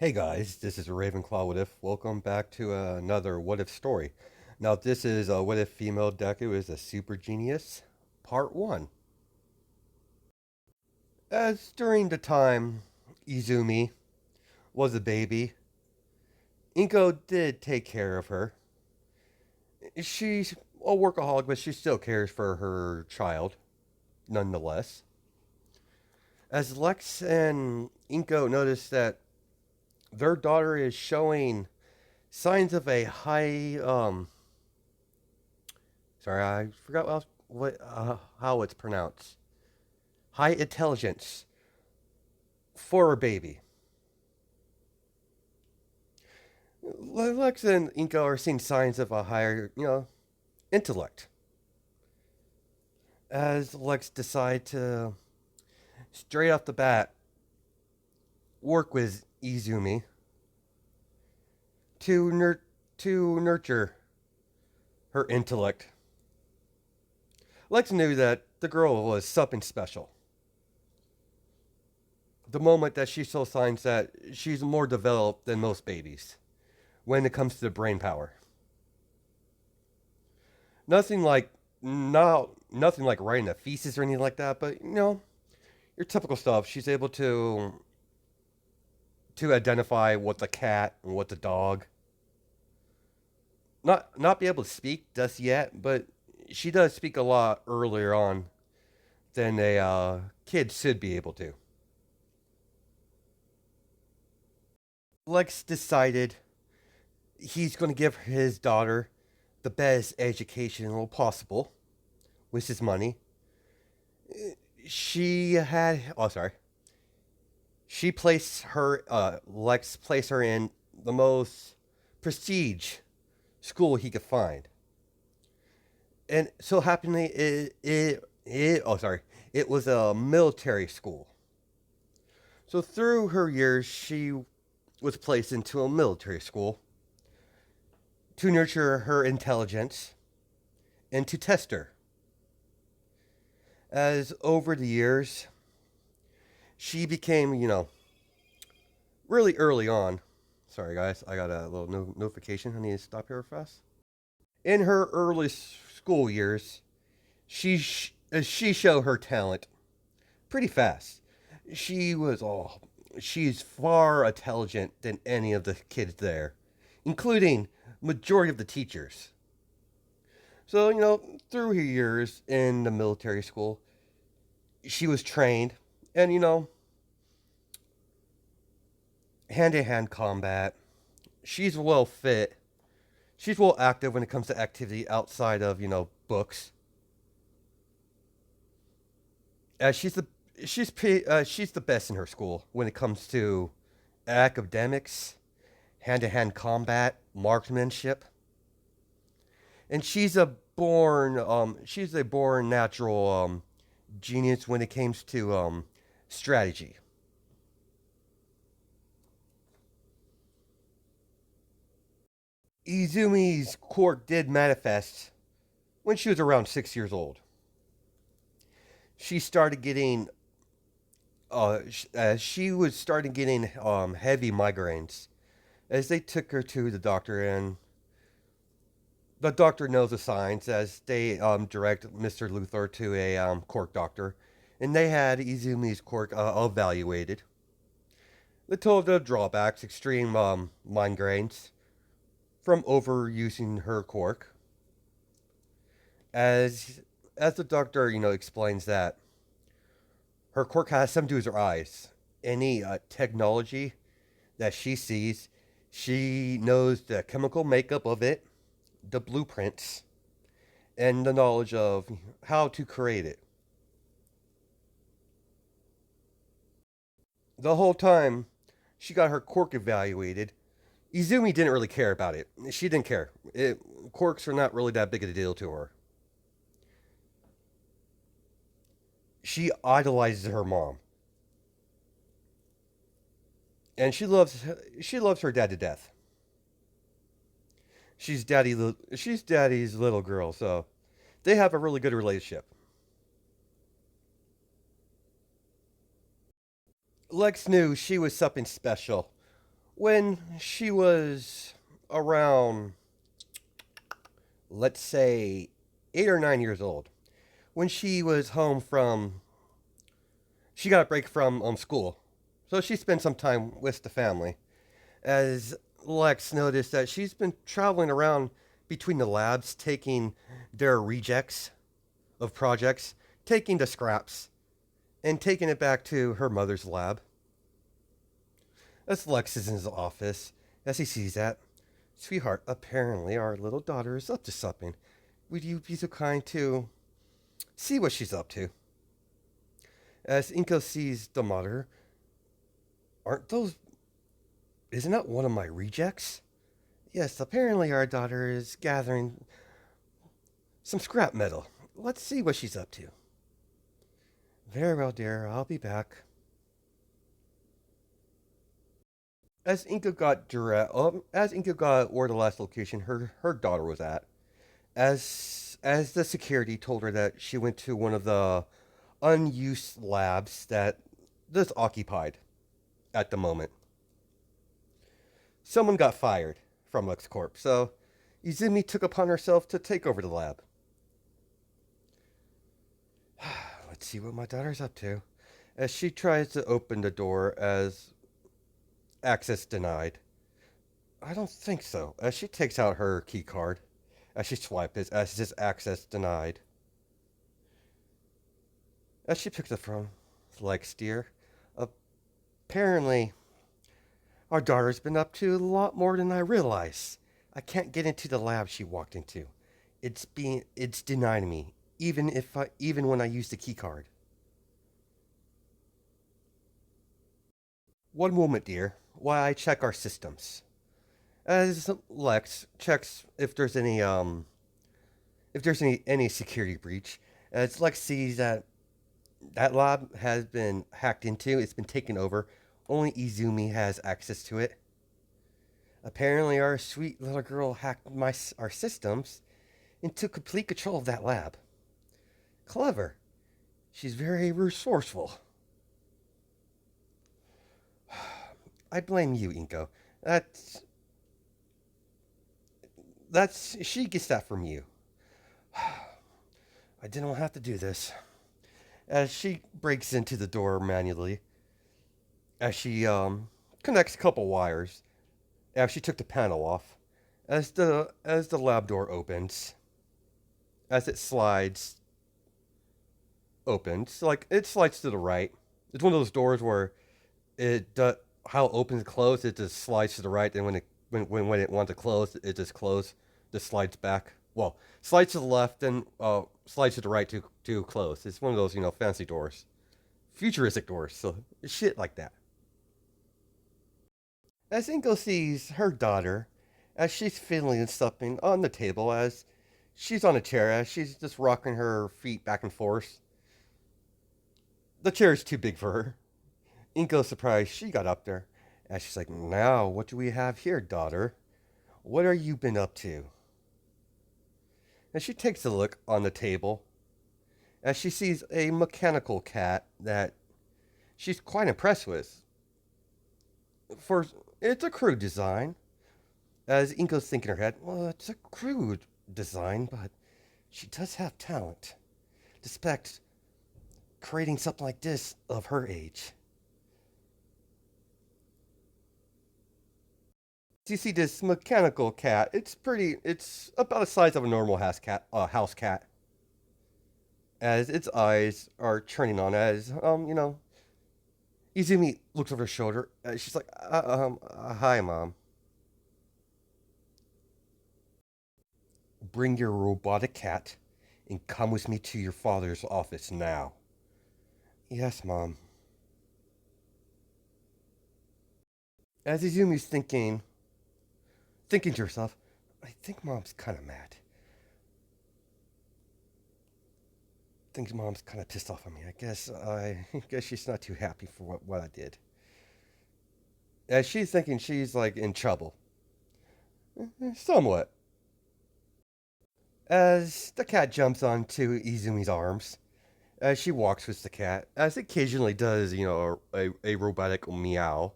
Hey guys, this is Ravenclaw What If. Welcome back to another What If story. Now, this is What If Female Deku is a Super Genius, Part 1. As during the time Izumi was a baby, Inko did take care of her. She's a workaholic, but she still cares for her child, nonetheless. As Lex and Inko notice that their daughter is showing signs of a high sorry, I forgot how it's pronounced. High intelligence for a baby. Lex and Inko are seeing signs of a higher, intellect. As Lex decide to straight off the bat work with Izumi to to nurture her intellect. Lex knew that the girl was something special. The moment that she saw signs that she's more developed than most babies when it comes to the brain power. Nothing like nothing like writing a thesis or anything like that, but your typical stuff. She's able to identify what the cat and what the dog. Not be able to speak just yet, but she does speak a lot earlier on than a kid should be able to. Lex decided he's going to give his daughter the best education possible with his money. She had, oh, sorry. She placed her, Lex placed her in the most prestige school he could find. And so happily, it was a military school. So through her years, she was placed into a military school to nurture her intelligence and to test her. As over the years, she became, really early on. Sorry, guys, I got a little notification. I need to stop here fast. In her early school years, she showed her talent pretty fast. She was she's far intelligent than any of the kids there, including majority of the teachers. So through her years in the military school, she was trained, and hand to hand combat. She's well fit. She's well active when it comes to activity outside of books. She's the she's the best in her school when it comes to academics, hand to hand combat, marksmanship, and she's a born natural genius when it comes to strategy. Izumi's quirk did manifest when she was around 6 years old. She started getting she was starting getting heavy migraines as they took her to the doctor, and the doctor knows the signs as they direct Mr. Luther to a cork doctor, and they had Izumi's cork evaluated. They told the drawbacks, extreme migraines from overusing her cork. As the doctor, explains that her cork has something to do with her eyes. Any technology that she sees, she knows the chemical makeup of it, the blueprints, and the knowledge of how to create it. The whole time she got her cork evaluated, Izumi didn't really care about it. She didn't care. Corks are not really that big of a deal to her. She idolizes her mom, and she loves her dad to death. She's daddy's little girl, so they have a really good relationship. Lex knew she was something special When she was around, let's say, 8 or 9 years old, when she was home from, she got a break from school. So she spent some time with the family. As Lex noticed that she's been traveling around between the labs, taking their rejects of projects, taking the scraps, and taking it back to her mother's lab. As Lex is in his office, as he sees that, sweetheart, apparently our little daughter is up to something. Would you be so kind to see what she's up to? As Inko sees the mother, aren't those. Isn't that one of my rejects? Yes, apparently our daughter is gathering some scrap metal. Let's see what she's up to. Very well, dear. I'll be back. As Inka got where the last location her daughter was at, as the security told her that she went to one of the unused labs that is occupied at the moment. Someone got fired from LexCorp, so Izumi took upon herself to take over the lab. Let's see what my daughter's up to. As she tries to open the door as access denied. I don't think so. As she takes out her key card, as she swipes it, as this access denied. As she picks up from Lex, dear, apparently our daughter's been up to a lot more than I realize. I can't get into the lab she walked into. It's denying me, even when I use the key card. One moment, dear, while I check our systems. As Lex checks if there's any security breach, as Lex sees that that lab has been hacked into, it's been taken over. Only Izumi has access to it. Apparently, our sweet little girl hacked our systems and took complete control of that lab. Clever. She's very resourceful. I blame you, Inko. That's she gets that from you. I didn't have to do this. As she breaks into the door manually, as she connects a couple wires, as she took the panel off, as the lab door opens, as it slides opens, like it slides to the right. It's one of those doors where how it opens and closes, it just slides to the right, and when it wants to close, it just slides back. Well, slides to the left and slides to the right to close. It's one of those fancy doors, futuristic doors, so shit like that. As Inko sees her daughter, as she's fiddling and something on the table, as she's on a chair, as she's just rocking her feet back and forth. The chair is too big for her. Inko's surprised she got up there. And she's like, now, what do we have here, daughter? What are you been up to? And she takes a look on the table as she sees a mechanical cat that she's quite impressed with. For it's a crude design. As Inko's thinking in her head, well, it's a crude design, but she does have talent. Despite creating something like this of her age. You see this mechanical cat. It's about the size of a normal house cat. As its eyes are turning on, as Izumi looks over her shoulder. She's like, hi, mom. Bring your robotic cat and come with me to your father's office now. Yes, mom. As Izumi's thinking to herself, I think mom's kind of mad. I think mom's kind of pissed off on me. I guess she's not too happy for what I did. As she's thinking she's like in trouble. Somewhat. As the cat jumps onto Izumi's arms, as she walks with the cat, as it occasionally does, a robotic meow.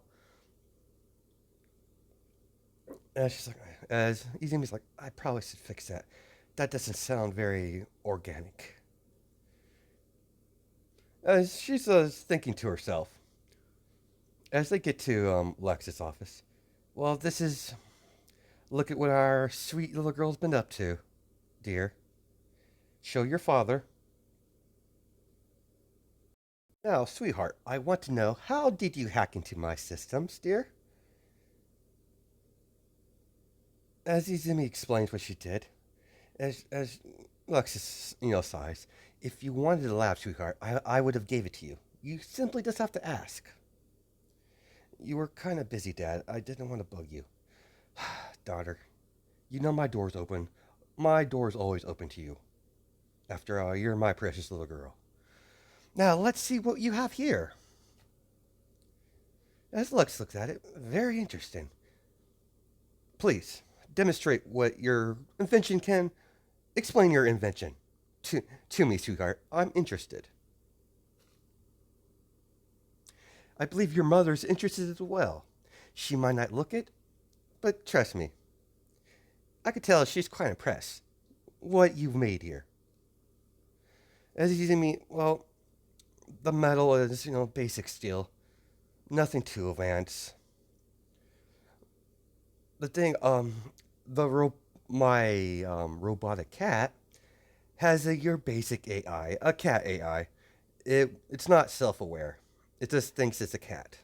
And she's like, as Izumi's like, I probably should fix that. That doesn't sound very organic. As she's thinking to herself, as they get to Lex's office, well, this is. Look at what our sweet little girl's been up to, dear. Show your father. Now, sweetheart, I want to know how did you hack into my systems, dear? As Izumi explains what she did, as Lexus, sighs, if you wanted a lab, sweetheart, I would have gave it to you. You simply just have to ask. You were kind of busy, Dad. I didn't want to bug you. Daughter, you know my door's open. My door's always open to you. After all, you're my precious little girl. Now, let's see what you have here. As Lex looks at it, very interesting. Please, demonstrate what your invention can. Explain your invention to me, sweetheart. I'm interested. I believe your mother's interested as well. She might not look it, but trust me, I could tell she's quite impressed. What you've made here. As you see me, well, the metal is, basic steel. Nothing too advanced. The thing, my robotic cat has your basic AI, a cat AI. It's not self-aware. It just thinks it's a cat.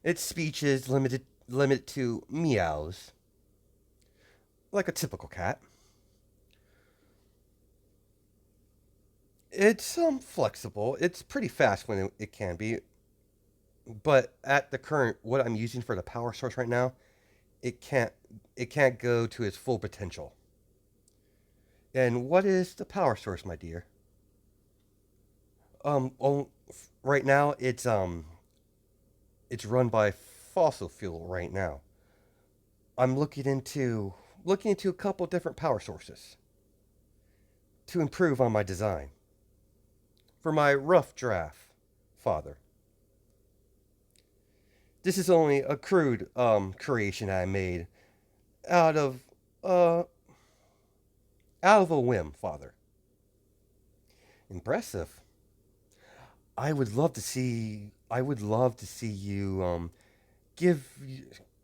Its speech is limited to meows, like a typical cat. It's flexible. It's pretty fast when it can be, but at the current what I'm using for the power source right now, it can't it can't go to its full potential. And what is the power source, my dear? Oh, right now it's run by fossil fuel right now. I'm looking into a couple different power sources to improve on my design for my rough draft, father. This is only a crude creation I made out of uh out of a whim, father. Impressive. I would love to see you give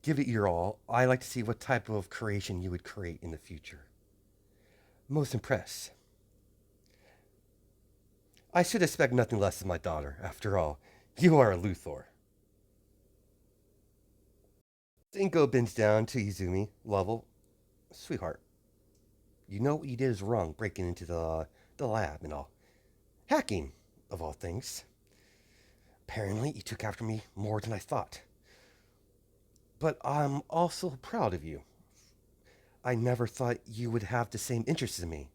give it your all. I like to see what type of creation you would create in the future. Most impressed. I should expect nothing less of my daughter. After all, you are a Luthor. Inko bends down to Izumi, level. Sweetheart, you know what you did is wrong, breaking into the lab and all. Hacking, of all things. Apparently, you took after me more than I thought. But I'm also proud of you. I never thought you would have the same interests as me.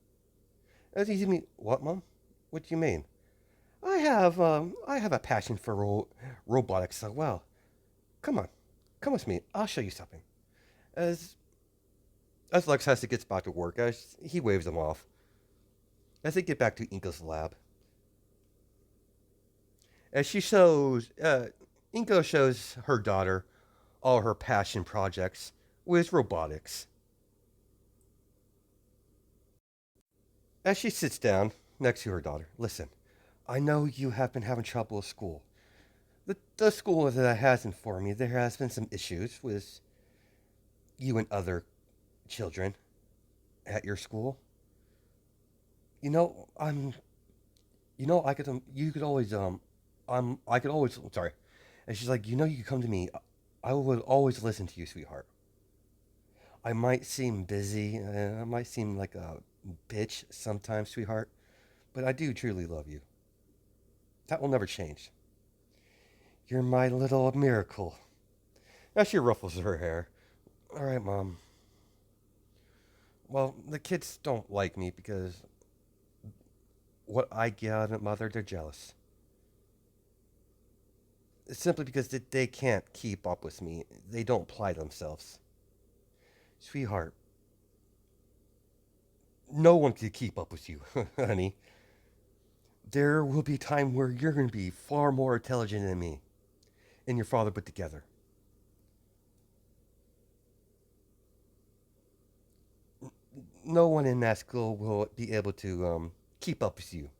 As Izumi, what, Mom? What do you mean? I have a passion for robotics as well. Come on, come with me. I'll show you something. As as Lex has to get back to work, as he waves them off. As they get back to Inko's lab, as she shows, Inko shows her daughter all her passion projects with robotics. As she sits down next to her daughter, listen, I know you have been having trouble with school. The school that has informed me there has been some issues with you and other children at your school. You know, I'm. You know, I could. You could always. I could always. Sorry. And she's like, you could come to me. I would always listen to you, sweetheart. I might seem busy. I might seem like a bitch sometimes, sweetheart. But I do truly love you. That will never change. You're my little miracle. As she ruffles her hair. All right, Mom. Well, the kids don't like me because what I get out of Mother, they're jealous. It's simply because they can't keep up with me. They don't apply themselves. Sweetheart, no one can keep up with you, honey. There will be a time where you're going to be far more intelligent than me and your father put together. no one in that school will be able to keep up with you.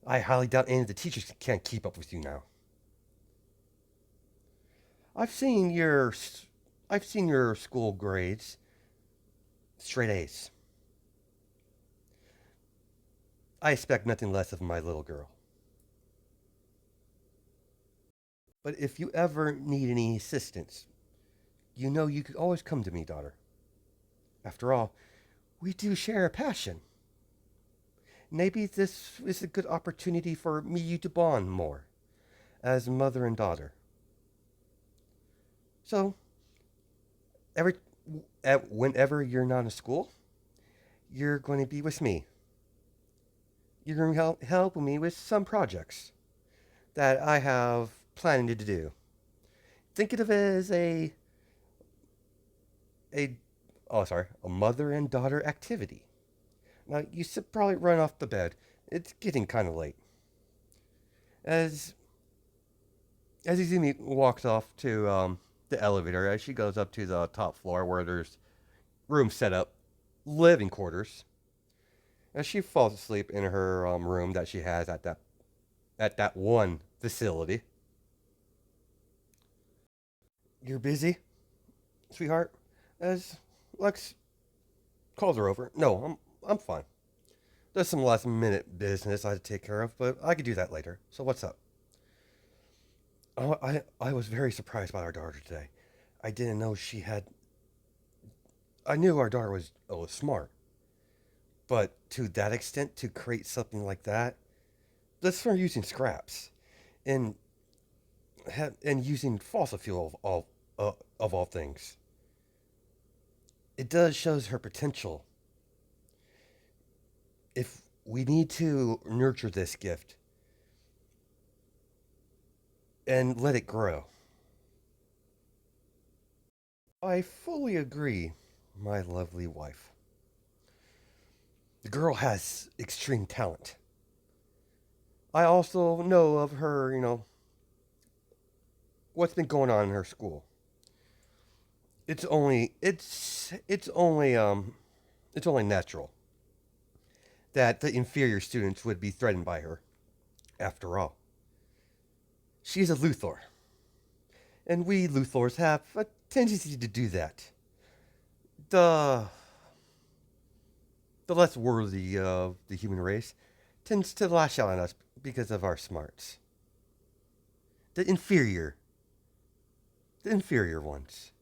I highly doubt any of the teachers can keep up with you now. I've seen your I've seen your school grades, straight A's. I expect nothing less of my little girl. But if you ever need any assistance, you know you could always come to me, daughter. After all, we do share a passion. Maybe this is a good opportunity for me you to bond more as mother and daughter. So, every whenever you're not in school, you're going to be with me. You're going to help me with some projects that I have planning to do. Think of it as a a mother and daughter activity. Now you should probably run off the bed. It's getting kind of late. As Izumi walks off to the elevator, as she goes up to the top floor where there's room set up, living quarters. As she falls asleep in her room that she has at that one facility. You're busy, sweetheart? As Lex calls her over. No, I'm fine. There's some last minute business I had to take care of, but I could do that later. So what's up? Oh, I was very surprised by our daughter today. I didn't know she had. I knew our daughter was smart, but to that extent, to create something like that, that's from using scraps and and using fossil fuel of all things. It does shows her potential. If we need to nurture this gift and let it grow. I fully agree, my lovely wife. The girl has extreme talent. I also know of her, what's been going on in her school. It's only natural that the inferior students would be threatened by her. After all, she's a Luthor, and we Luthors have a tendency to do that. The the less worthy of the human race tends to lash out on us because of our smarts. The inferior, the inferior ones.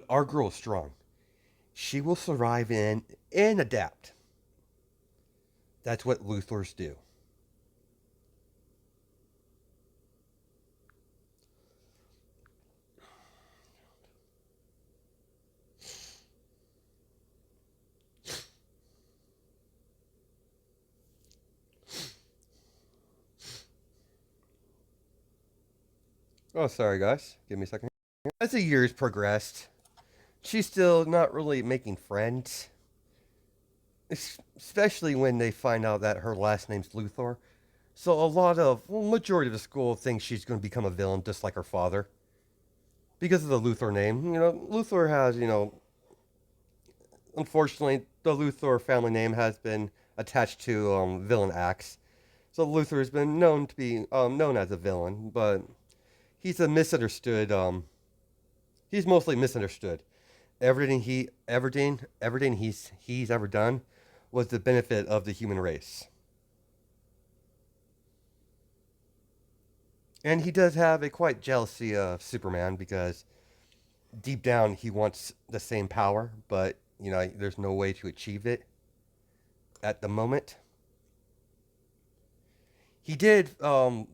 Our girl is strong. She will survive and adapt. That's what Luthors do. Oh, sorry, guys. Give me a second. As the years progressed, she's still not really making friends. Especially when they find out that her last name's Luthor. So a lot of, well, majority of the school thinks she's going to become a villain, just like her father, because of the Luthor name. Luthor has, unfortunately, the Luthor family name has been attached to villain acts. So Luthor has been known to be known as a villain, but he's a misunderstood. He's mostly misunderstood. Everything he's ever done was the benefit of the human race. And he does have a quite jealousy of Superman because deep down he wants the same power, but there's no way to achieve it at the moment. He did thought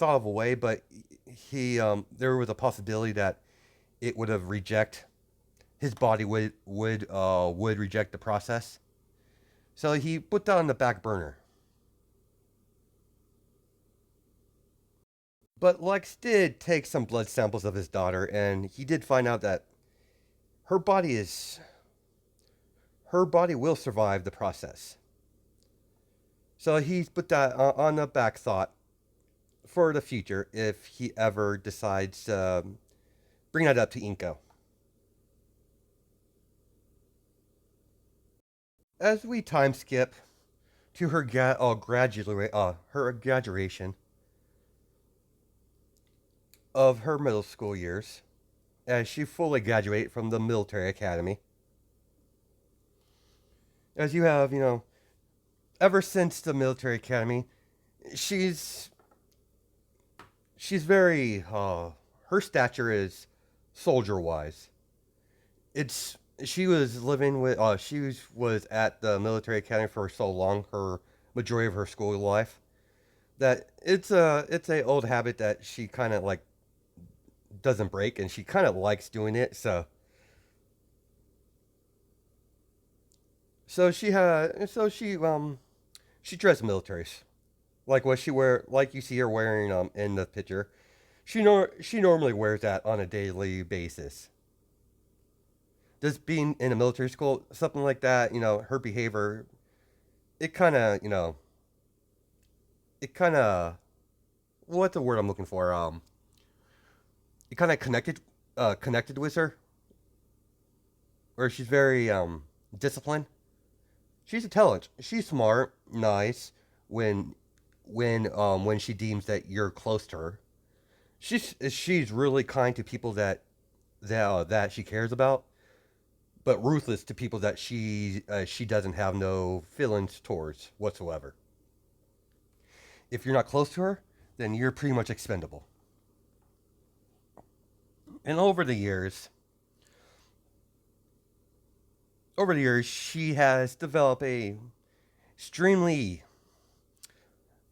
of a way, but he there was a possibility that it would have reject his body would reject the process. So he put that on the back burner. But Lex did take some blood samples of his daughter, and he did find out that her body is her body will survive the process. So he's put that on the back thought for the future if he ever decides to bring that up to Inko. As we time skip to her her graduation of her middle school years, as she fully graduated from the military academy. As you have, ever since the military academy, she's she's very her stature is soldier wise. It's she was living with was at the military academy for so long, her majority of her school life, that it's a old habit that she kind of like doesn't break, and she kind of likes doing it. So she dressed militaries like what she wear, like you see her wearing in the picture. She normally wears that on a daily basis. Just being in a military school, something like that, her behavior, it kind of, it kind of, what's the word I'm looking for? It kind of connected with her, where she's very disciplined. She's intelligent. She's smart, nice. When when she deems that you're close to her, she's really kind to people that she cares about, but ruthless to people that she doesn't have no feelings towards whatsoever. If you're not close to her, then you're pretty much expendable. And over the years, she has developed a extremely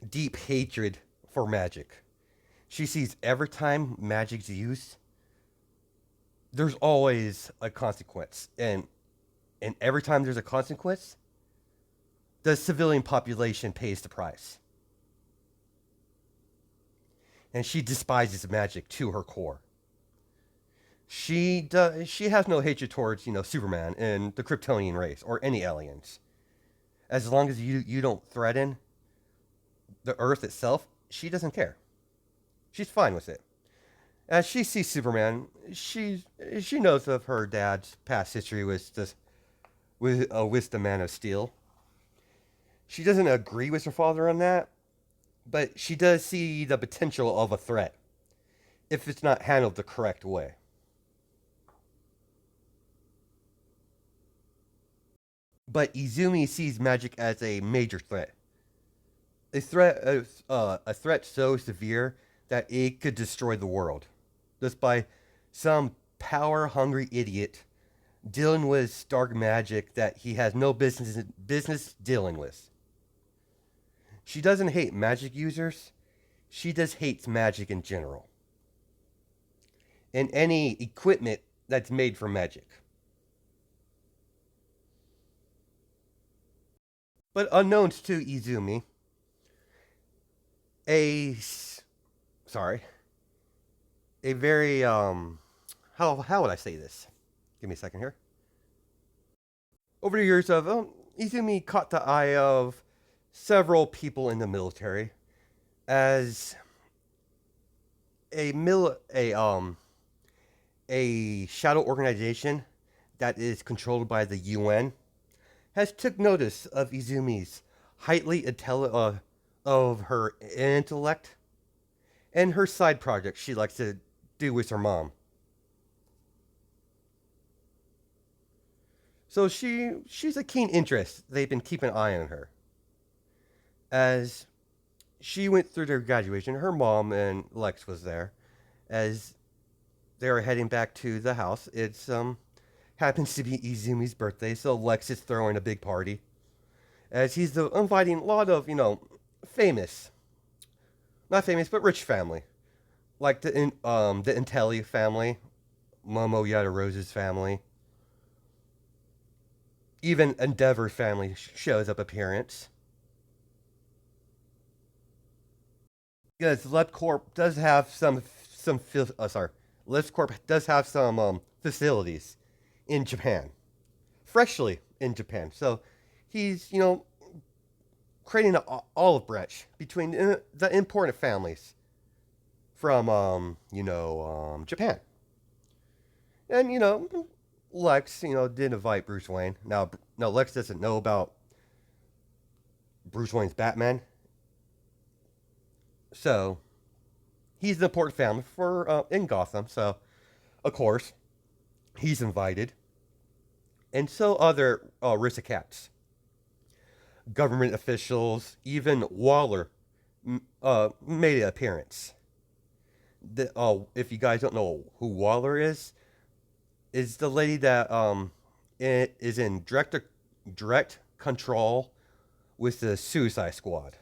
deep hatred for magic. She sees every time magic's used, there's always a consequence, and every time there's a consequence, the civilian population pays the price. And she despises magic to her core. She has no hatred towards Superman and the Kryptonian race or any aliens. As long as you don't threaten the Earth itself, she doesn't care. She's fine with it. As she sees Superman, she knows of her dad's past history with the Man of Steel. She doesn't agree with her father on that, but she does see the potential of a threat if it's not handled the correct way. But Izumi sees magic as a major threat. A threat so severe that it could destroy the world, just by some power-hungry idiot dealing with dark magic that he has no business dealing with. She doesn't hate magic users. She just hates magic in general, and any equipment that's made for magic. But unknowns to Izumi, a sorry, a very how would I say this? Give me a second here. Over the years of Izumi caught the eye of several people in the military as a shadow organization that is controlled by the UN has took notice of Izumi's of her intellect and her side project she likes to do with her mom. So she's a keen interest. They've been keeping an eye on her. As she went through their graduation, her mom and Lex was there. As they were heading back to the house, it's happens to be Izumi's birthday, so Lex is throwing a big party. As he's inviting a lot of, famous, not famous, but rich family. Like the Intelli family, Momo Yadarose's family. Even Endeavor family shows up appearance. Because LabCorp does have LabCorp does have some facilities in Japan, freshly in Japan. So he's creating an olive branch between the important families from Japan, and Lex did invite Bruce Wayne. Now No, Lex doesn't know about Bruce Wayne's Batman. So he's an important family for in Gotham. So of course he's invited, and so other aristocrats, government officials, even Waller made an appearance. If you guys don't know who Waller is the lady that is in direct control with the Suicide Squad.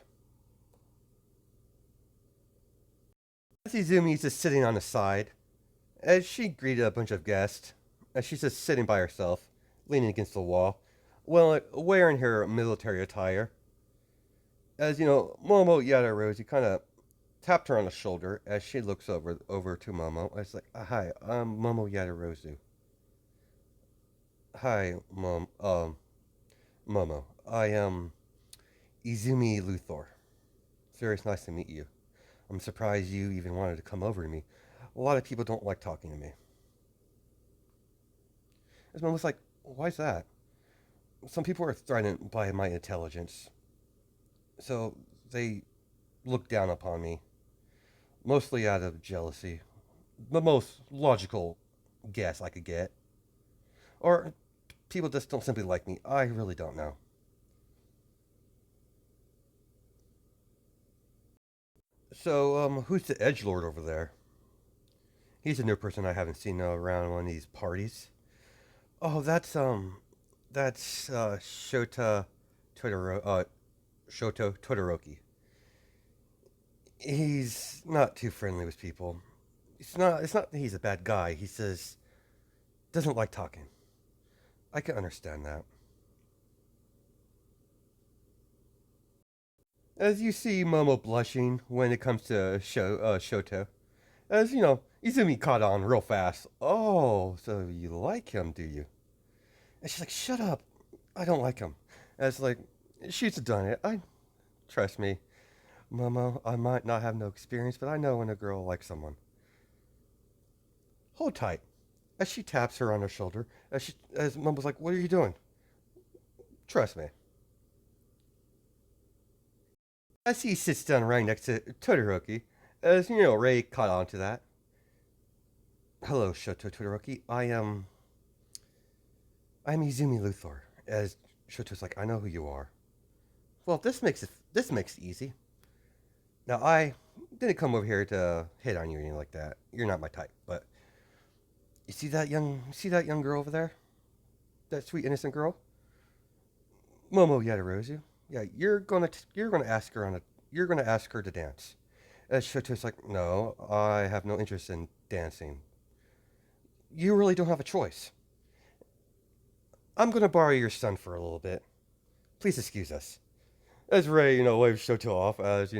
Izumi's just sitting on the side as she greeted a bunch of guests. As she's just sitting by herself, leaning against the wall, well, wearing her military attire. As you know, Momo Yadaroshi kind of tapped her on the shoulder as she looks over to Momo. It's like, "Hi, I'm Momo Yadarozu. Hi, Momo. I am Izumi Luthor. It's very nice to meet you. I'm surprised you even wanted to come over to me. A lot of people don't like talking to me." His mom was like, "Why's that?" "Some people are threatened by my intelligence, so they look down upon me, mostly out of jealousy. The most logical guess I could get. Or people just don't simply like me. I really don't know." "So, who's the edge lord over there?" "He's a new person I haven't seen around one of these parties." "Oh, that's Shoto Todoroki. He's not too friendly with people. It's not that he's a bad guy. He says doesn't like talking. I can understand that." As you see Momo blushing when it comes to Shoto, as you know, Izumi caught on real fast. "Oh, so you like him, do you?" And she's like, "Shut up. I don't like him." As like, she's done it. I trust me, Momo. I might not have no experience, but I know when a girl likes someone. Hold tight. As she taps her on her shoulder, as Momo's like, "What are you doing?" "Trust me." As he sits down right next to Todoroki, as you know, Ray caught on to that. "Hello, Shoto Todoroki. I'm Izumi Luthor." As Shoto's like, "I know who you are." "Well, this makes it easy. Now I didn't come over here to hit on you or anything like that. You're not my type. But you see that young girl over there? That sweet innocent girl? Momo Yadarozu. Yeah, you're gonna ask her to dance." As Shoto's like, "No, I have no interest in dancing. You really don't have a choice. I'm gonna borrow your son for a little bit. Please excuse us." As Ray, waves Shoto off, as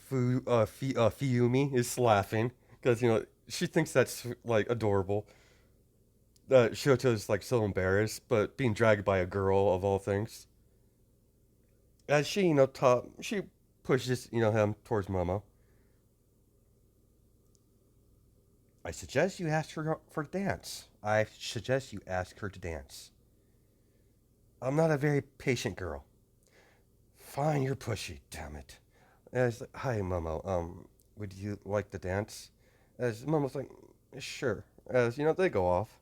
Fiyumi is laughing because she thinks that's like adorable. Shoto's like so embarrassed, but being dragged by a girl of all things. As she pushes him towards Momo. "I suggest you ask her for dance. I suggest you ask her to dance. I'm not a very patient girl." "Fine, you're pushy. Damn it." As "Hi, Momo. Would you like to dance?" As Momo's like, "Sure." As they go off.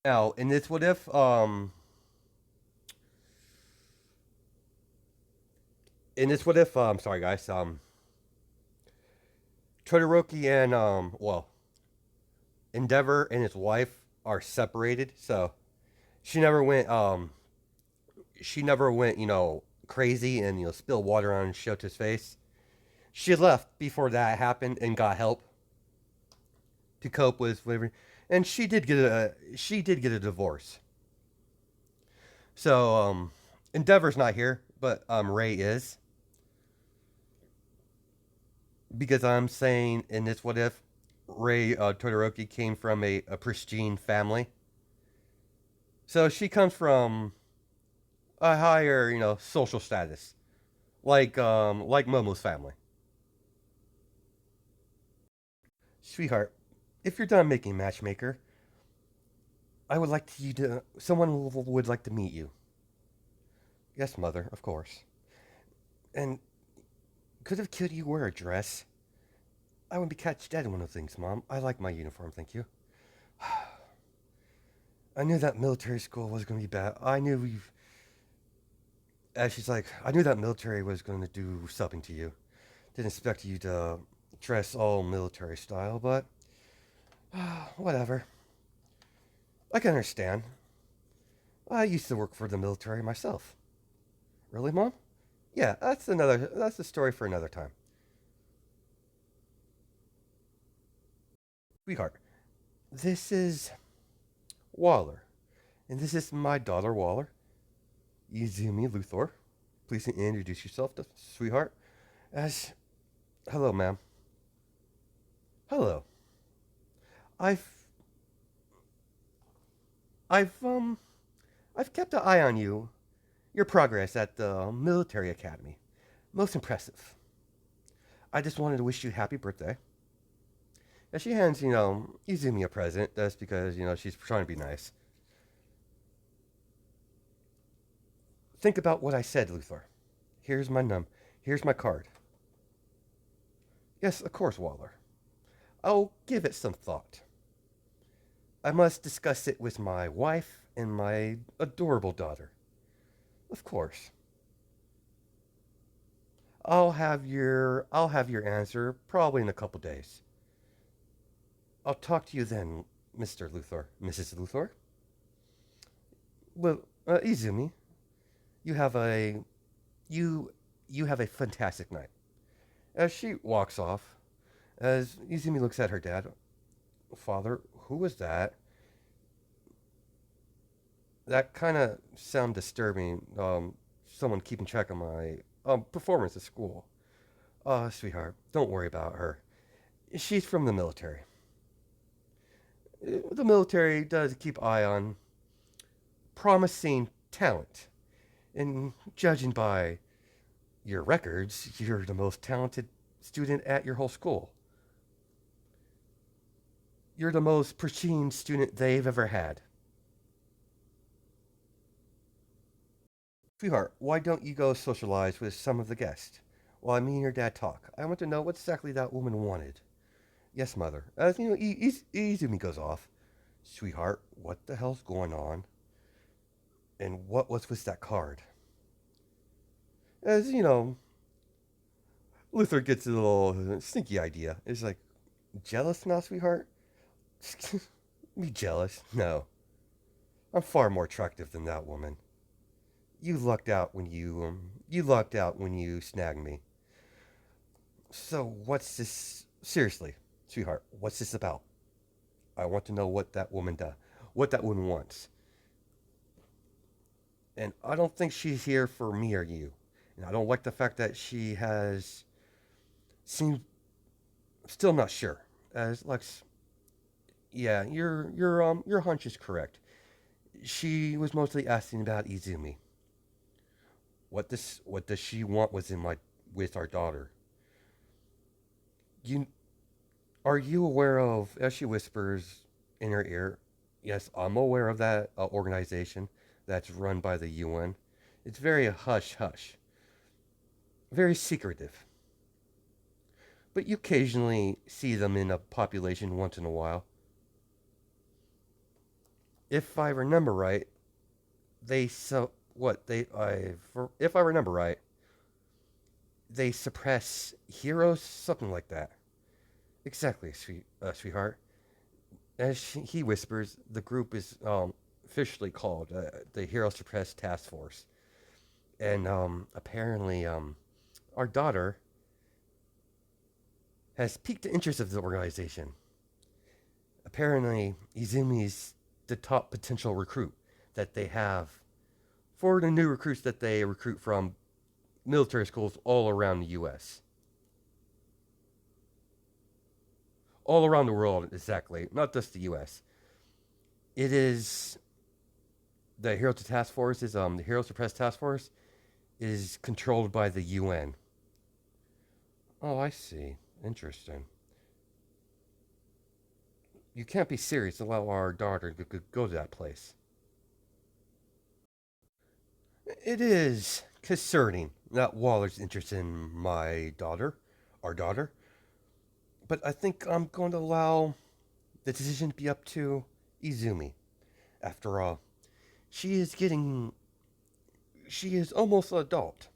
Now, in this what if, sorry guys, Todoroki and Endeavor and his wife are separated, so she never went, crazy and spilled water on Shoto's face. She left before that happened and got help to cope with whatever, and she did get a divorce. So Endeavor's not here, but Ray is, because I'm saying in this what if Ray Todoroki came from a pristine family. So she comes from a higher, social status, like Momo's family. "Sweetheart, If you're done making matchmaker, I would like you to. Someone would like to meet you. Yes, mother, of course. And could have killed you wear a dress. I would be catch dead in one of things, Mom. I like my uniform, thank you. I knew that military school was going to be bad. I knew we. As she's like, I knew that military was going to do something to you. Didn't expect you to dress all military style, but whatever. I can understand. I used to work for the military myself. Really, Mom? Yeah, that's a story for another time. Sweetheart, this is Waller, and this is my daughter Waller, Izumi Luthor. Please introduce yourself to sweetheart as hello, ma'am. Hello. I've I've I've kept an eye on you, your progress at the military academy. Most impressive. I just wanted to wish you happy birthday. And she hands, Izumi a present. That's because, she's trying to be nice. Think about what I said, Luthor. Here's my Here's my card. Yes, of course, Waller. I'll give it some thought. I must discuss it with my wife and my adorable daughter. Of course. I'll have your answer probably in a couple days. I'll talk to you then, Mr. Luthor. Mrs. Luthor? Well, Izumi, you have a you you have a fantastic night. As she walks off, as Izumi looks at her dad, Father, who was that? That kind of sound disturbing. Someone keeping track of my performance at school. Sweetheart, don't worry about her. She's from the military. The military does keep eye on promising talent. And judging by your records, you're the most talented student at your whole school. You're the most pristine student they've ever had. Sweetheart, why don't you go socialize with some of the guests while me and your dad talk? I want to know what exactly that woman wanted. Yes, mother. As Izumi goes off. Sweetheart, what the hell's going on? And what was with that card? As Luther gets a little sneaky idea. It's like, jealous now, sweetheart? Me jealous? No. I'm far more attractive than that woman. You lucked out when you snagged me. So what's this? Seriously, sweetheart, what's this about? I want to know what that woman wants. And I don't think she's here for me or you. And I don't like the fact that she has seemed still not sure. As Lex, yeah, your hunch is correct. She was mostly asking about Izumi. What does she want with our daughter? You Are you aware of, as she whispers in her ear, yes, I'm aware of that organization that's run by the UN. It's very hush hush, very secretive. But you occasionally see them in a population once in a while. If I remember right, they so what they I if I remember right, they suppress heroes, something like that. Exactly, sweetheart. He whispers, the group is officially called the Hero Suppress Task Force, and apparently our daughter has piqued the interest of the organization. Apparently, Izumi's the top potential recruit that they have for the new recruits that they recruit from military schools all around the U.S. All around the world, exactly, not just the U.S. It is the Hero to Task Force is the Hero Suppress Task Force is controlled by the UN. Oh, I see. Interesting. You can't be serious and allow our daughter to go to that place. It is concerning that Waller's interested in my daughter, our daughter, but I think I'm going to allow the decision to be up to Izumi. After all, she is getting. She is almost an adult.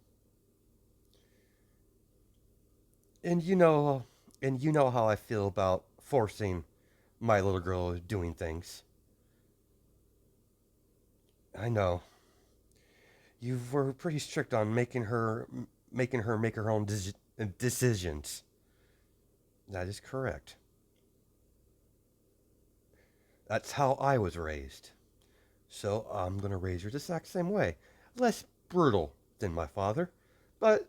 And you know how I feel about forcing my little girl doing things. I know. You were pretty strict on making her make her own decisions. That is correct. That's how I was raised. So I'm going to raise her the exact same way. Less brutal than my father, but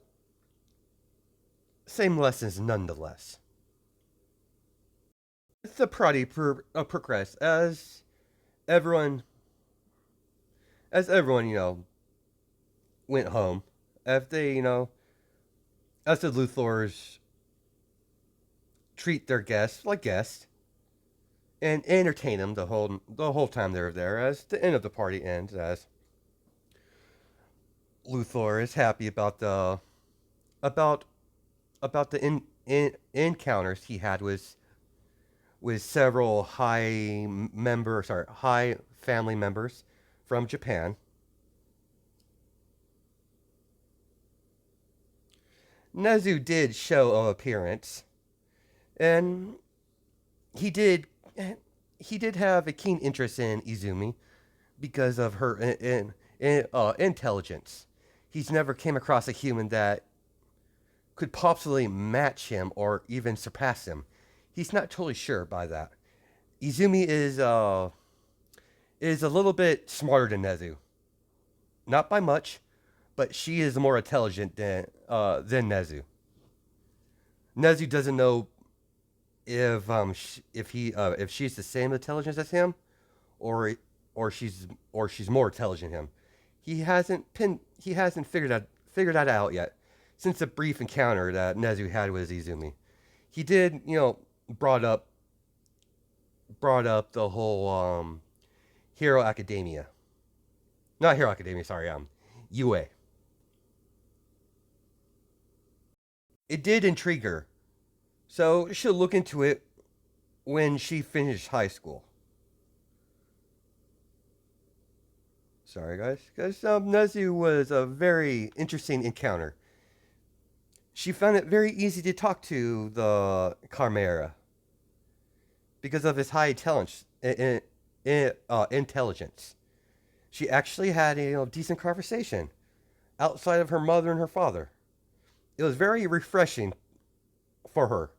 same lessons nonetheless. The party progressed everyone, as everyone, went home. If they, as the Luthors treat their guests like guests and entertain them the whole time they're there. As the end of the party ends, as Luthor is happy about about the encounters he had with several high family members from Japan. Nezu did show of appearance, and he did he did have a keen interest in Izumi because of her intelligence. He's never came across a human that could possibly match him or even surpass him. He's not totally sure by that. Izumi is a little bit smarter than Nezu, not by much, but she is more intelligent than Nezu. Nezu doesn't know if she's the same intelligence as him, or she's more intelligent than him. He hasn't figured that out yet since the brief encounter that Nezu had with Izumi. He did, brought up the whole Hero Academia. Not Hero Academia, sorry, UA. It did intrigue her. So she'll look into it when she finished high school. Sorry, guys. Because Nezu was a very interesting encounter. She found it very easy to talk to the Chimera because of his high intelligence. She actually had a decent conversation outside of her mother and her father. It was very refreshing for her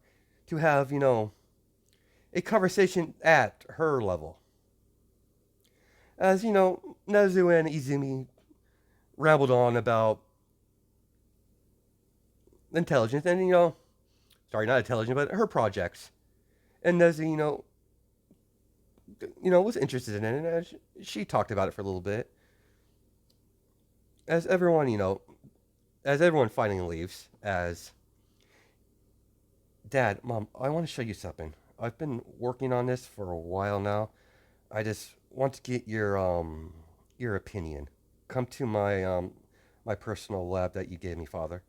to have, a conversation at her level. As, Nezu and Izumi rambled on about intelligence and, sorry, not intelligence, but her projects. And Nezu, was interested in it, and she talked about it for a little bit. As everyone, as everyone finally leaves, as Dad, Mom, I want to show you something. I've been working on this for a while now. I just want to get your opinion. Come to my personal lab that you gave me, Father.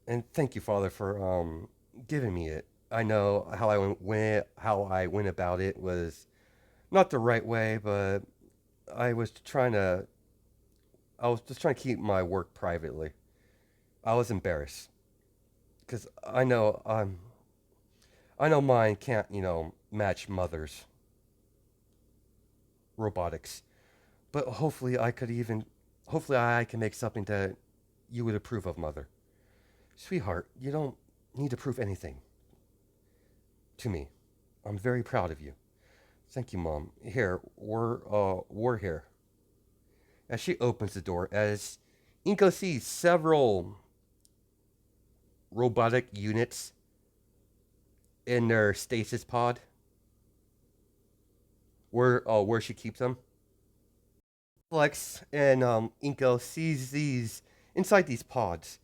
And thank you, Father, for giving me it. I know how I went about it was not the right way, but I was trying to I was just trying to keep my work privately. I was embarrassed because I know mine can't match mother's robotics, but hopefully I can make something that you would approve of, Mother. Sweetheart, you don't need to prove anything to me. I'm very proud of you. Thank you, Mom. Here, we're here. As she opens the door, as Inko sees several robotic units in their stasis pod, where she keeps them. Flex and Inko sees these inside these pods,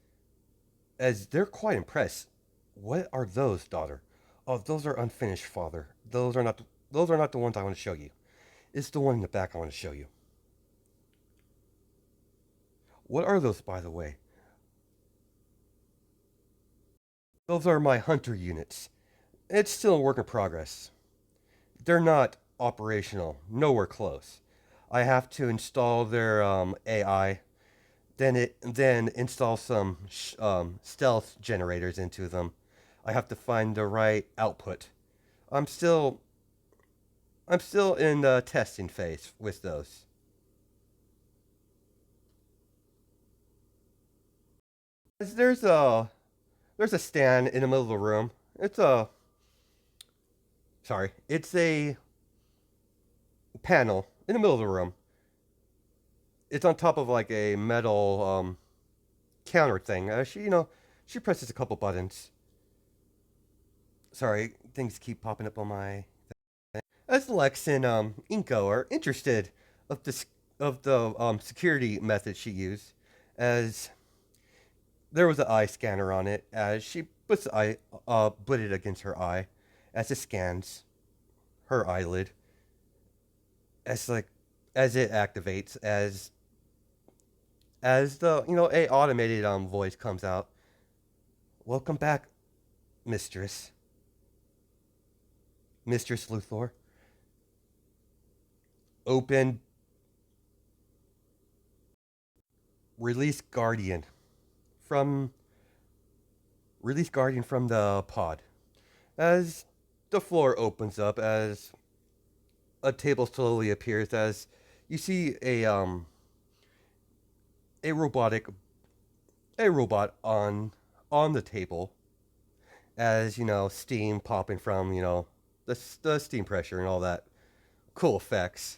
as they're quite impressed. What are those, daughter? Oh, those are unfinished, Father. Those are not the ones I want to show you. It's the one in the back I want to show you. What are those, by the way? Those are my hunter units. It's still a work in progress. They're not operational, nowhere close. I have to install their AI, then install some stealth generators into them. I have to find the right output. I'm still I'm still in the testing phase with those. There's a there's a stand in the middle of the room. It's a panel in the middle of the room. It's on top of like a metal counter thing. She presses a couple buttons. Sorry, things keep popping up on my. As Lex and Inko are interested of the security method she used, as there was an eye scanner on it. As she puts the eye, put it against her eye, as it scans her eyelid, as like as it activates, as the a automated voice comes out. Welcome back, Mistress, Mistress Luthor. Open, release Guardian from the pod. As the floor opens up, as a table slowly appears, as you see a robotic a robot on the table, as steam popping from the steam pressure and all that cool effects.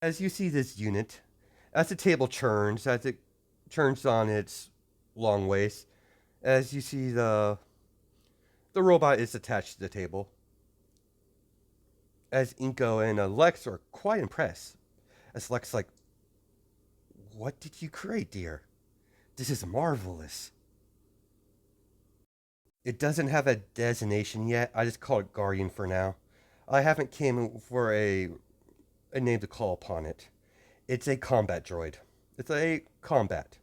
As you see this unit, as the table churns, as it churns on its long ways, as you see the robot is attached to the table. As Inko and Lex are quite impressed. As Lex like, what did you create, dear? This is marvelous. It doesn't have a designation yet. I just call it Guardian for now. I haven't came for a name to call upon it. It's a combat droid. It's a combat.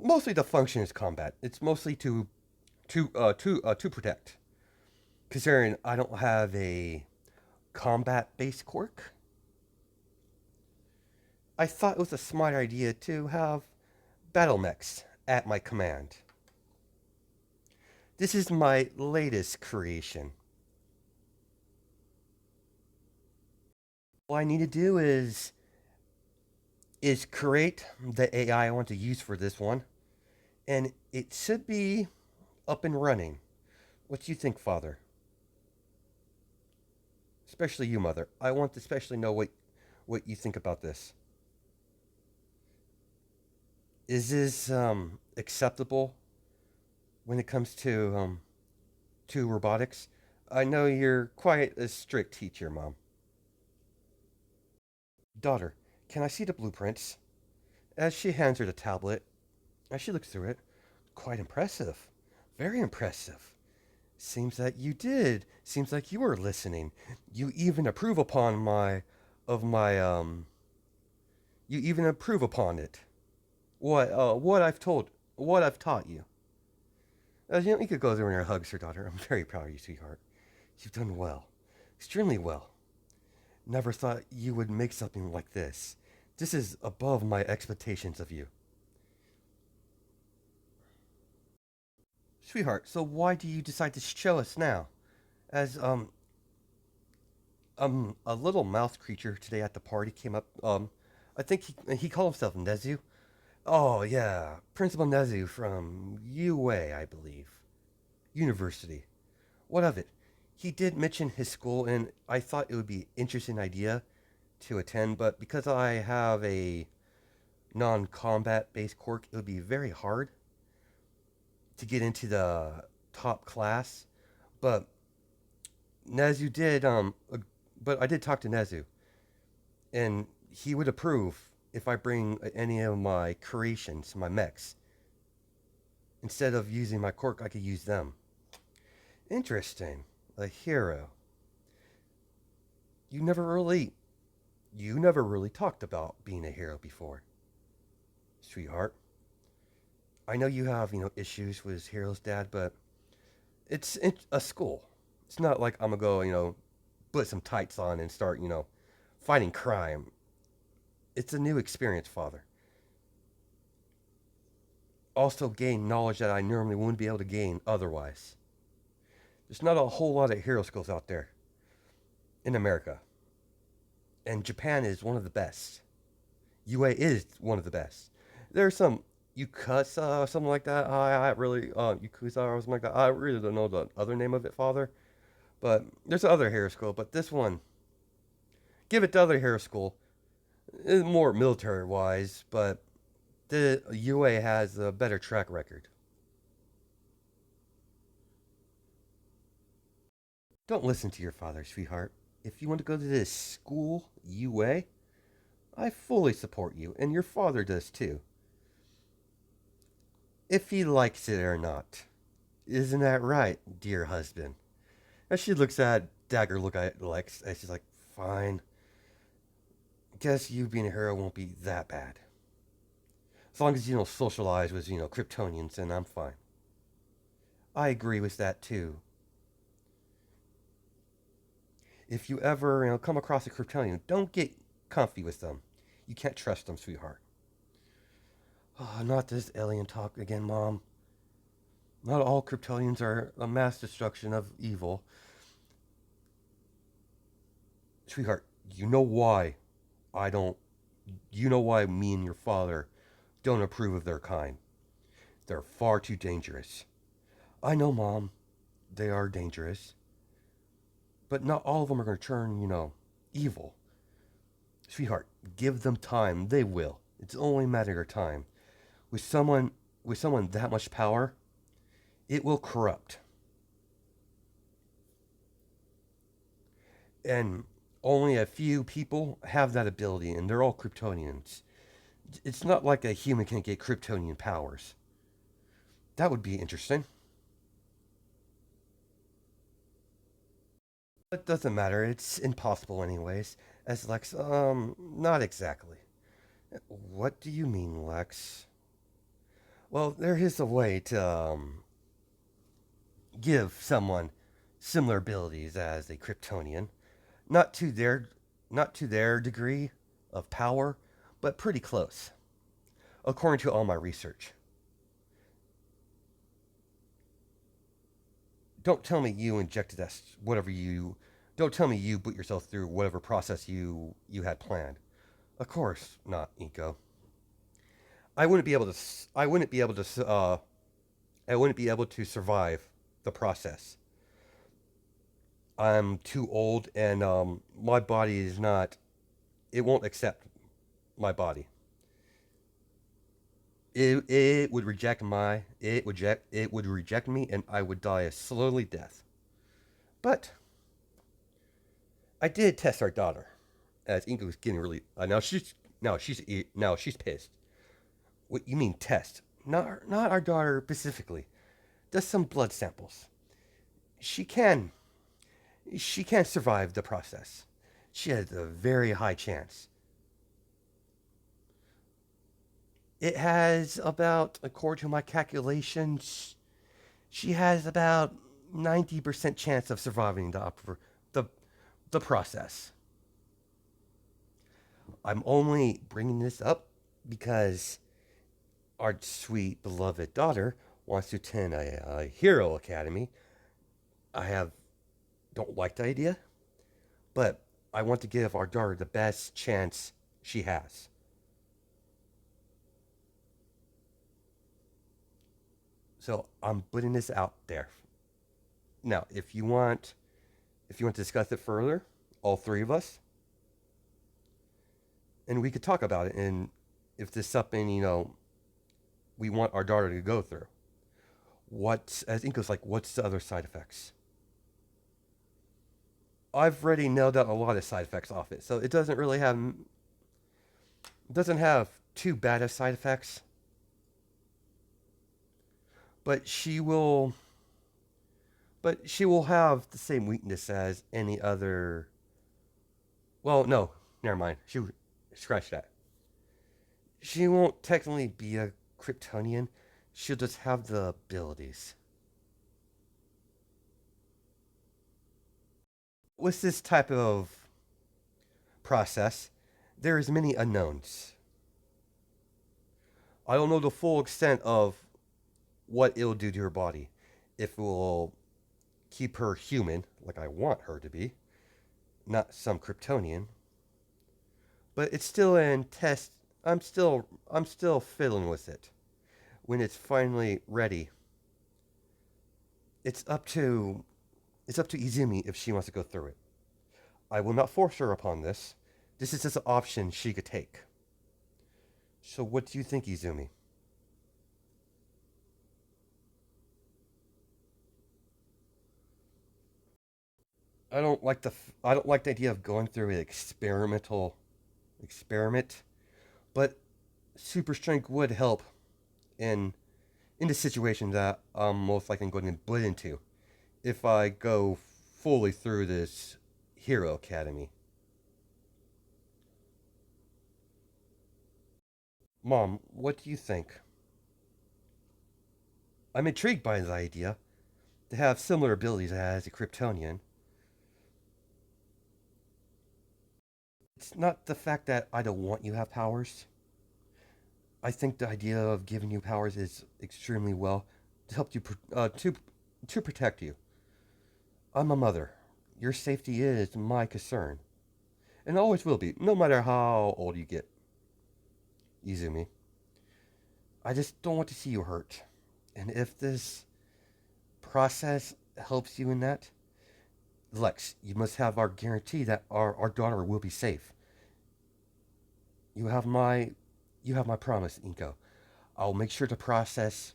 Mostly the function is combat. It's mostly to protect. Considering I don't have a combat based quirk, I thought it was a smart idea to have battle mechs at my command. This is my latest creation. All I need to do is create the AI I want to use for this one, and it should be up and running. What do you think, Father? Especially you, Mother. I want to especially know what you think about this. Is this acceptable when it comes to robotics? I know you're quite a strict teacher, Mom. Daughter, can I see the blueprints? As she hands her the tablet, as she looks through it, quite impressive. Very impressive. Seems that you did. Seems like you were listening. You even approve upon of my you even approve upon it. What I've taught you. You could go there and hugs her daughter. I'm very proud of you, sweetheart. You've done well. Extremely well. Never thought you would make something like this. This is above my expectations of you. Sweetheart, so why do you decide to show us now? As a little mouse creature today at the party came up. I think he called himself Nezu. Oh yeah, Principal Nezu from UA, I believe. University. What of it? He did mention his school, and I thought it would be an interesting idea to attend, but because I have a non-combat based quirk, it would be very hard to get into the top class. But Nezu did, but I did talk to Nezu, and he would approve if I bring any of my creations, my mechs, Instead of using my quirk, I could use them. Interesting. A hero. You never really you never really talked about being a hero before, sweetheart. I know you have, issues with Hero's dad, but it's a school. It's not like I'm gonna go, put some tights on and start, fighting crime. It's a new experience, Father. Also gain knowledge that I normally wouldn't be able to gain otherwise. There's not a whole lot of hero skills out there in America. And Japan is one of the best. UA is one of the best. There's some Yakuza or something like that. I really Yakuza or something like that. I really don't know the other name of it, Father. But there's other hero school. But this one, give it to other hero school. It's more military wise, but the UA has a better track record. Don't listen to your father, sweetheart. If you want to go to this school, UA, I fully support you, and your father does too. If he likes it or not. Isn't that right, dear husband? As she looks at Dagger, look at Lex, and she's like, fine. Guess you being a hero won't be that bad. As long as you don't socialize with, Kryptonians, then I'm fine. I agree with that too. If you ever, come across a Kryptonian, don't get comfy with them. You can't trust them, sweetheart. Oh, not this alien talk again, Mom. Not all Kryptonians are a mass destruction of evil. Sweetheart, you know why I don't. You know why me and your father don't approve of their kind. They're far too dangerous. I know, Mom, they are dangerous. But not all of them are going to turn, evil. Sweetheart, give them time. They will. It's only a matter of time. With someone with someone that much power, it will corrupt. And only a few people have that ability, and they're all Kryptonians. It's not like a human can get Kryptonian powers. That would be interesting. It doesn't matter. It's impossible, anyways. As Lex, not exactly. What do you mean, Lex? Well, there is a way to give someone similar abilities as a Kryptonian, not to their not to their degree of power, but pretty close, according to all my research. Don't tell me you injected that whatever you. Don't tell me you put yourself through whatever process you had planned. Of course not, Nico. I wouldn't be able to. I wouldn't be able to. I wouldn't be able to survive the process. I'm too old, and my body is not. It won't accept my body. It would reject my. It would reject me, and I would die a slowly death. But I did test our daughter, as Inga was getting really. Now she's pissed. What you mean test? Not our daughter specifically. Just some blood samples. She can she can survive the process. She has a very high chance. It has about, according to my calculations, she has about 90% chance of surviving the the process. I'm only bringing this up because our sweet beloved daughter wants to attend a hero academy. I have don't like the idea, but I want to give our daughter the best chance she has. So I'm putting this out there. Now, if you want to discuss it further, all three of us, and we could talk about it, and if this is something we want our daughter to go through. What's as Inko's like, what's the other side effects? I've already nailed out a lot of side effects off it, so it doesn't have too bad of side effects. but she will have the same weakness as any other. Well, no, never mind. Scratch that. She won't technically be a Kryptonian. She'll just have the abilities. With this type of process, there is many unknowns. I don't know the full extent of what it'll do to her body. If it will keep her human, like I want her to be, not some Kryptonian. But it's still in test. I'm still fiddling with it. When it's finally ready, it's up to it's up to Izumi if she wants to go through it. I will not force her upon this. This is just an option she could take. So what do you think, Izumi? I don't like the idea of going through an experimental experiment, but super strength would help in in the situation that I'm most likely going to put into if I go fully through this hero academy. Mom, what do you think? I'm intrigued by the idea to have similar abilities as a Kryptonian. It's not the fact that I don't want you to have powers. I think the idea of giving you powers is extremely well to help you to protect you. I'm a mother. Your safety is my concern, and always will be, no matter how old you get. Izumi, I just don't want to see you hurt. And if this process helps you in that, Lex, you must have our guarantee that our daughter will be safe. You have my you have my promise, Inko. I'll make sure the process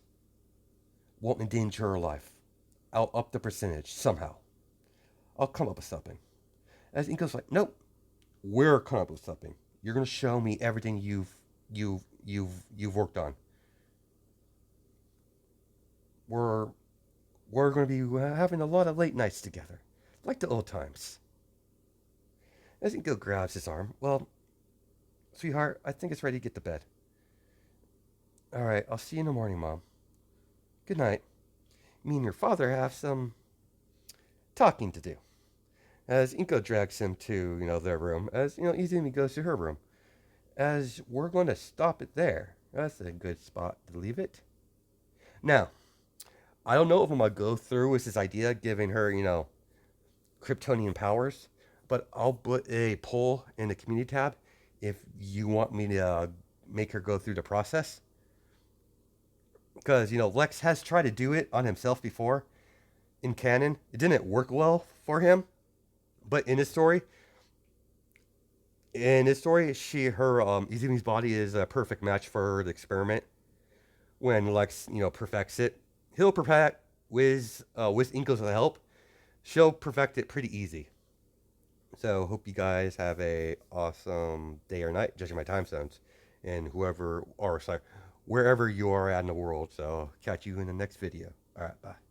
won't endanger her life. I'll up the percentage somehow. I'll come up with something. As Inko's like, nope, we're coming up with something. You're gonna show me everything you've worked on. We're we're gonna be having a lot of late nights together, like the old times. As Inko grabs his arm, well, sweetheart, I think it's ready to get to bed. All right, I'll see you in the morning, Mom. Good night. Me and your father have some talking to do. As Inko drags him to, their room, as, Izumi goes to her room. As we're going to stop it there. That's a good spot to leave it. Now, I don't know if I'm going to go through with this idea, giving her, Kryptonian powers, but I'll put a poll in the community tab if you want me to make her go through the process. Because, Lex has tried to do it on himself before in canon. It didn't work well for him. But in his story, her Izumi's body is a perfect match for the experiment. When Lex, perfects it, he'll perfect with Inko's help. She'll perfect it pretty easy. So hope you guys have a awesome day or night, judging my time zones, and wherever you are at in the world. So catch you in the next video. All right, bye.